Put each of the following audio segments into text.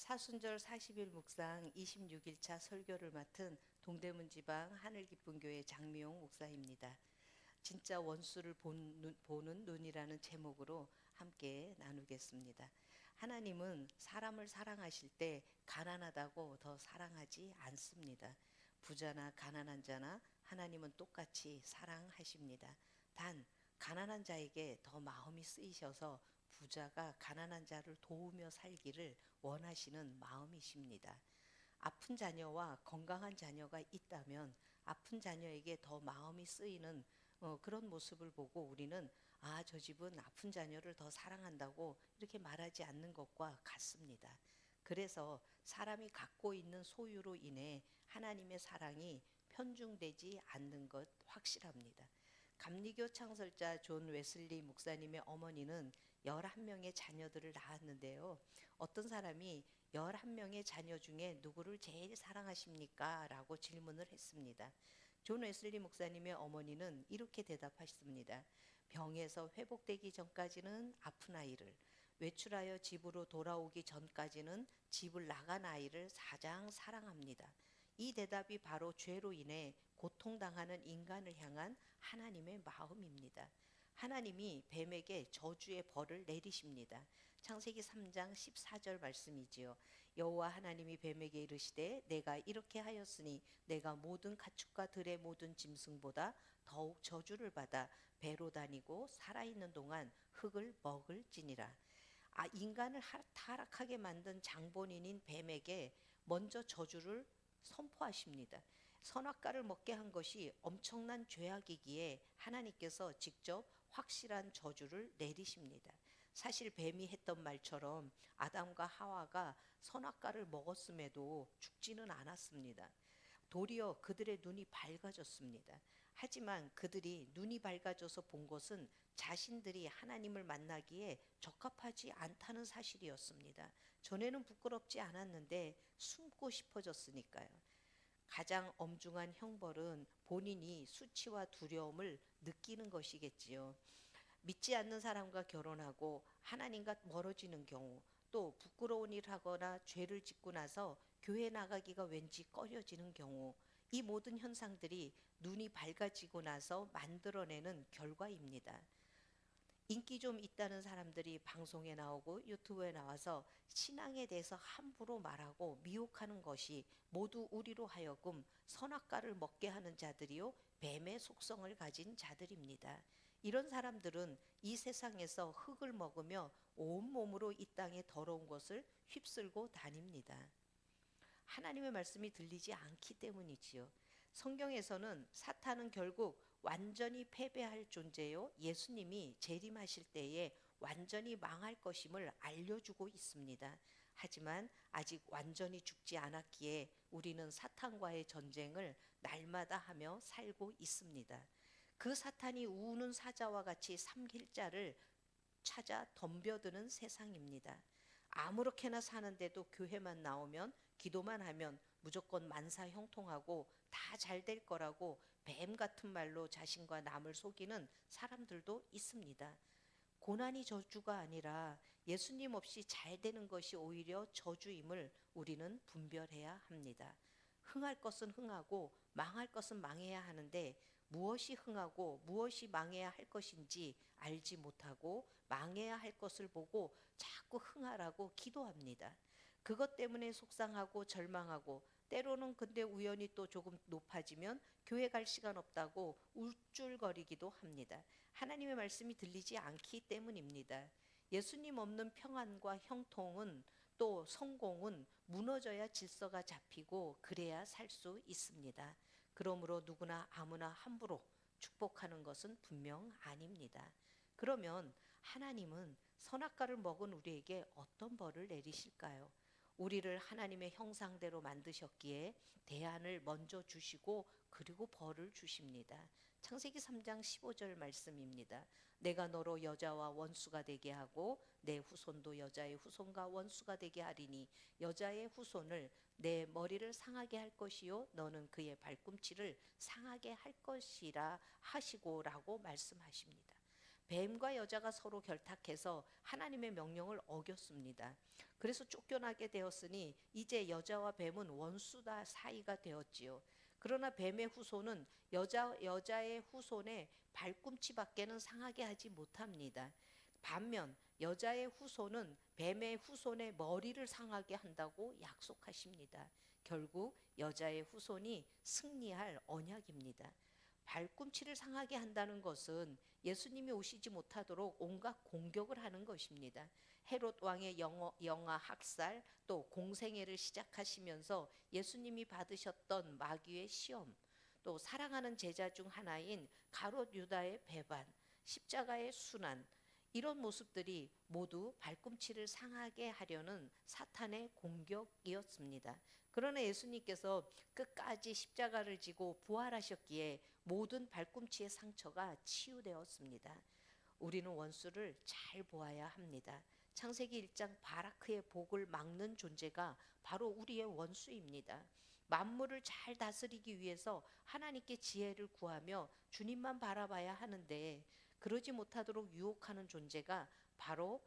사순절 40일 묵상 26일차 설교를 맡은 동대문 지방 하늘기쁨교회 장미용 목사입니다. 진짜 원수를 보는 눈이라는 제목으로 함께 나누겠습니다. 하나님은 사람을 사랑하실 때 가난하다고 더 사랑하지 않습니다. 부자나 가난한 자나 하나님은 똑같이 사랑하십니다. 단 가난한 자에게 더 마음이 쓰이셔서 부자가 가난한 자를 도우며 살기를 원하시는 마음이십니다. 아픈 자녀와 건강한 자녀가 있다면 아픈 자녀에게 더 마음이 쓰이는 그런 모습을 보고 우리는 저 집은 아픈 자녀를 더 사랑한다고 이렇게 말하지 않는 것과 같습니다. 그래서 사람이 갖고 있는 소유로 인해 하나님의 사랑이 편중되지 않는 것 확실합니다. 감리교 창설자 존 웨슬리 목사님의 어머니는 11명의 자녀들을 낳았는데요. 어떤 사람이 11명의 자녀 중에 누구를 제일 사랑하십니까? 라고 질문을 했습니다. 존 웨슬리 목사님의 어머니는 이렇게 대답하셨습니다. 병에서 회복되기 전까지는 아픈 아이를, 외출하여 집으로 돌아오기 전까지는 집을 나간 아이를 가장 사랑합니다. 이 대답이 바로 죄로 인해 고통당하는 인간을 향한 하나님의 마음입니다. 하나님이 뱀에게 저주의 벌을 내리십니다. 창세기 3장 14절 말씀이지요. 여호와 하나님이 뱀에게 이르시되 내가 이렇게 하였으니 내가 모든 가축과 들의 모든 짐승보다 더욱 저주를 받아 배로 다니고 살아있는 동안 흙을 먹을지니라. 인간을 타락하게 만든 장본인인 뱀에게 먼저 저주를 선포하십니다. 선악과를 먹게 한 것이 엄청난 죄악이기에 하나님께서 직접 확실한 저주를 내리십니다. 사실 뱀이 했던 말처럼 아담과 하와가 선악과를 먹었음에도 죽지는 않았습니다. 도리어 그들의 눈이 밝아졌습니다. 하지만 그들이 눈이 밝아져서 본 것은 자신들이 하나님을 만나기에 적합하지 않다는 사실이었습니다. 전에는 부끄럽지 않았는데 숨고 싶어졌으니까요. 가장 엄중한 형벌은 본인이 수치와 두려움을 느끼는 것이겠지요. 믿지 않는 사람과 결혼하고 하나님과 멀어지는 경우, 또 부끄러운 일 하거나 죄를 짓고 나서 교회 나가기가 왠지 꺼려지는 경우, 이 모든 현상들이 눈이 밝아지고 나서 만들어내는 결과입니다. 인기 좀 있다는 사람들이 방송에 나오고 유튜브에 나와서 신앙에 대해서 함부로 말하고 미혹하는 것이 모두 우리로 하여금 선악과를 먹게 하는 자들이요 뱀의 속성을 가진 자들입니다. 이런 사람들은 이 세상에서 흙을 먹으며 온몸으로 이 땅의 더러운 것을 휩쓸고 다닙니다. 하나님의 말씀이 들리지 않기 때문이지요. 성경에서는 사탄은 결국 완전히 패배할 존재요. 예수님이 재림하실 때에 완전히 망할 것임을 알려주고 있습니다. 하지만 아직 완전히 죽지 않았기에 우리는 사탄과의 전쟁을 날마다 하며 살고 있습니다. 그 사탄이 우는 사자와 같이 삼킬 자를 찾아 덤벼드는 세상입니다. 아무렇게나 사는데도 교회만 나오면 기도만 하면 무조건 만사 형통하고 다 잘 될 거라고 뱀 같은 말로 자신과 남을 속이는 사람들도 있습니다. 고난이 저주가 아니라 예수님 없이 잘 되는 것이 오히려 저주임을 우리는 분별해야 합니다. 흥할 것은 흥하고 망할 것은 망해야 하는데 무엇이 흥하고 무엇이 망해야 할 것인지 알지 못하고 망해야 할 것을 보고 자꾸 흥하라고 기도합니다. 그것 때문에 속상하고 절망하고 때로는 근데 우연히 또 조금 높아지면 교회 갈 시간 없다고 울줄거리기도 합니다. 하나님의 말씀이 들리지 않기 때문입니다. 예수님 없는 평안과 형통은 또 성공은 무너져야 질서가 잡히고 그래야 살 수 있습니다. 그러므로 누구나 아무나 함부로 축복하는 것은 분명 아닙니다. 그러면 하나님은 선악과를 먹은 우리에게 어떤 벌을 내리실까요? 우리를 하나님의 형상대로 만드셨기에 대안을 먼저 주시고 그리고 벌을 주십니다. 창세기 3장 15절 말씀입니다. 내가 너로 여자와 원수가 되게 하고 내 후손도 여자의 후손과 원수가 되게 하리니 여자의 후손을 내 머리를 상하게 할 것이요 너는 그의 발꿈치를 상하게 할 것이라 하시고라고 말씀하십니다. 뱀과 여자가 서로 결탁해서 하나님의 명령을 어겼습니다. 그래서 쫓겨나게 되었으니 이제 여자와 뱀은 원수다 사이가 되었지요. 그러나 뱀의 후손은 여자의 후손의 발꿈치밖에는 상하게 하지 못합니다. 반면 여자의 후손은 뱀의 후손의 머리를 상하게 한다고 약속하십니다. 결국 여자의 후손이 승리할 언약입니다. 발꿈치를 상하게 한다는 것은 예수님이 오시지 못하도록 온갖 공격을 하는 것입니다. 헤롯 왕의 영아 학살, 또 공생애를 시작하시면서 예수님이 받으셨던 마귀의 시험, 또 사랑하는 제자 중 하나인 가롯 유다의 배반, 십자가의 순환, 이런 모습들이 모두 발꿈치를 상하게 하려는 사탄의 공격이었습니다. 그러나 예수님께서 끝까지 십자가를 지고 부활하셨기에 모든 발꿈치의 상처가 치유되었습니다. 우리는 원수를 잘 보아야 합니다. 창세기 1장 바라크의 복을 막는 존재가 바로 우리의 원수입니다. 만물을 잘 다스리기 위해서 하나님께 지혜를 구하며 주님만 바라봐야 하는데 그러지 못하도록 유혹하는 존재가 바로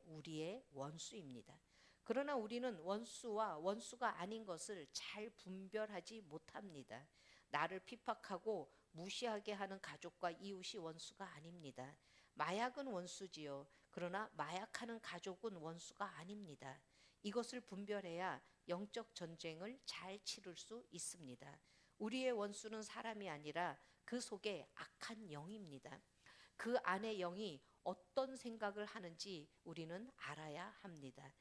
우리의 원수입니다. 그러나 우리는 원수와 원수가 아닌 것을 잘 분별하지 못합니다. 나를 핍박하고 무시하게 하는 가족과 이웃이 원수가 아닙니다. 마약은 원수지요. 그러나 마약하는 가족은 원수가 아닙니다. 이것을 분별해야 영적 전쟁을 잘 치를 수 있습니다. 우리의 원수는 사람이 아니라 그 속에 악한 영입니다. 그 안의 영이 어떤 생각을 하는지 우리는 알아야 합니다.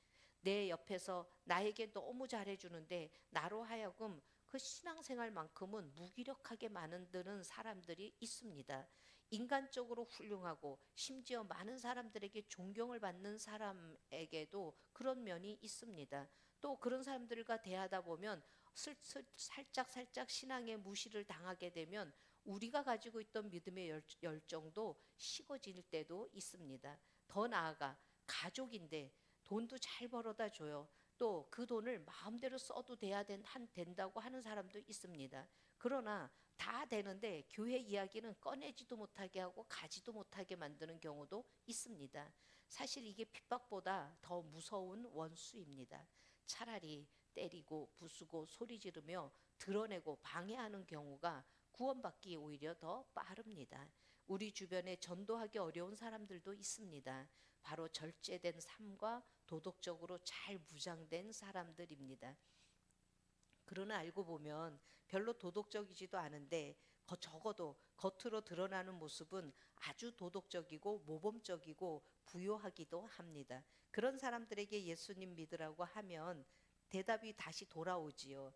내 옆에서 나에게 너무 잘해주는데 나로 하여금 그 신앙생활만큼은 무기력하게 만드는 사람들이 있습니다. 인간적으로 훌륭하고 심지어 많은 사람들에게 존경을 받는 사람에게도 그런 면이 있습니다. 또 그런 사람들과 대하다 보면 살짝 신앙의 무시를 당하게 되면 우리가 가지고 있던 믿음의 열정도 식어질 때도 있습니다. 더 나아가 가족인데 돈도 잘 벌어다 줘요. 또 그 돈을 마음대로 써도 된다고 하는 사람도 있습니다. 그러나 다 되는데 교회 이야기는 꺼내지도 못하게 하고 가지도 못하게 만드는 경우도 있습니다. 사실 이게 핍박보다 더 무서운 원수입니다. 차라리 때리고 부수고 소리 지르며 드러내고 방해하는 경우가 구원받기 오히려 더 빠릅니다. 우리 주변에 전도하기 어려운 사람들도 있습니다. 바로 절제된 삶과 도덕적으로 잘 무장된 사람들입니다. 그러나 알고 보면 별로 도덕적이지도 않은데 적어도 겉으로 드러나는 모습은 아주 도덕적이고 모범적이고 부요하기도 합니다. 그런 사람들에게 예수님 믿으라고 하면 대답이 다시 돌아오지요.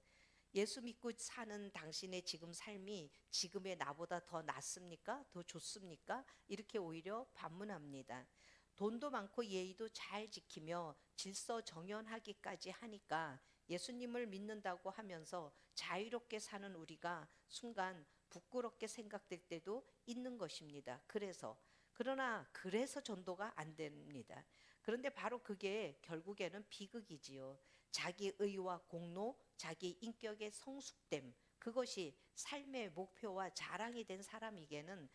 예수 믿고 사는 당신의 지금 삶이 지금의 나보다 더 낫습니까? 더 좋습니까? 이렇게 오히려 반문합니다. 돈도 많고 예의도 잘 지키며 질서 정연하기까지 하니까 예수님을 믿는다고 하면서 자유롭게 사는 우리가 순간 부끄럽게 생각될 때도 있는 것입니다. 그래서 전도가 안 됩니다. 그런데 바로 그게 결국에는 비극이지요. 자기 의와 공로, 자기 인격의 성숙됨, 그것이 삶의 목표와 자랑이 된 사람에게는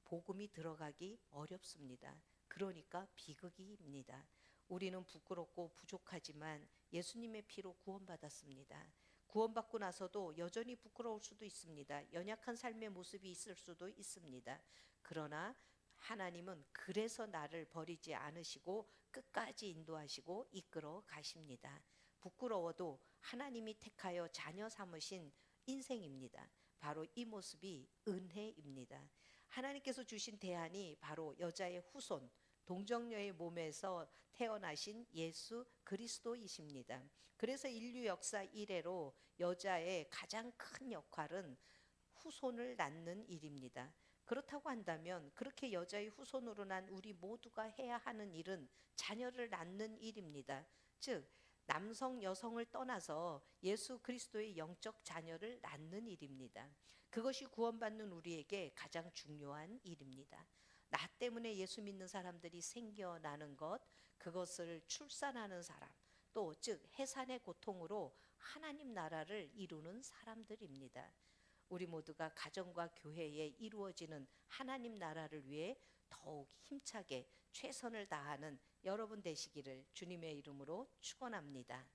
복음이 들어가기 어렵습니다. 그러니까 비극입니다. 우리는 부끄럽고 부족하지만 예수님의 피로 구원받았습니다. 구원받고 나서도 여전히 부끄러울 수도 있습니다. 연약한 삶의 모습이 있을 수도 있습니다. 그러나 하나님은 그래서 나를 버리지 않으시고 끝까지 인도하시고 이끌어 가십니다. 부끄러워도 하나님이 택하여 자녀 삼으신 인생입니다. 바로 이 모습이 은혜입니다. 하나님께서 주신 대안이 바로 여자의 후손, 동정녀의 몸에서 태어나신 예수 그리스도이십니다. 그래서 인류 역사 이래로 여자의 가장 큰 역할은 후손을 낳는 일입니다. 그렇다고 한다면 그렇게 여자의 후손으로 난 우리 모두가 해야 하는 일은 자녀를 낳는 일입니다. 즉 남성 여성을 떠나서 예수 그리스도의 영적 자녀를 낳는 일입니다. 그것이 구원받는 우리에게 가장 중요한 일입니다. 나 때문에 예수 믿는 사람들이 생겨나는 것, 그것을 출산하는 사람, 또 즉 해산의 고통으로 하나님 나라를 이루는 사람들입니다. 우리 모두가 가정과 교회에 이루어지는 하나님 나라를 위해 더욱 힘차게 최선을 다하는 여러분 되시기를 주님의 이름으로 축원합니다.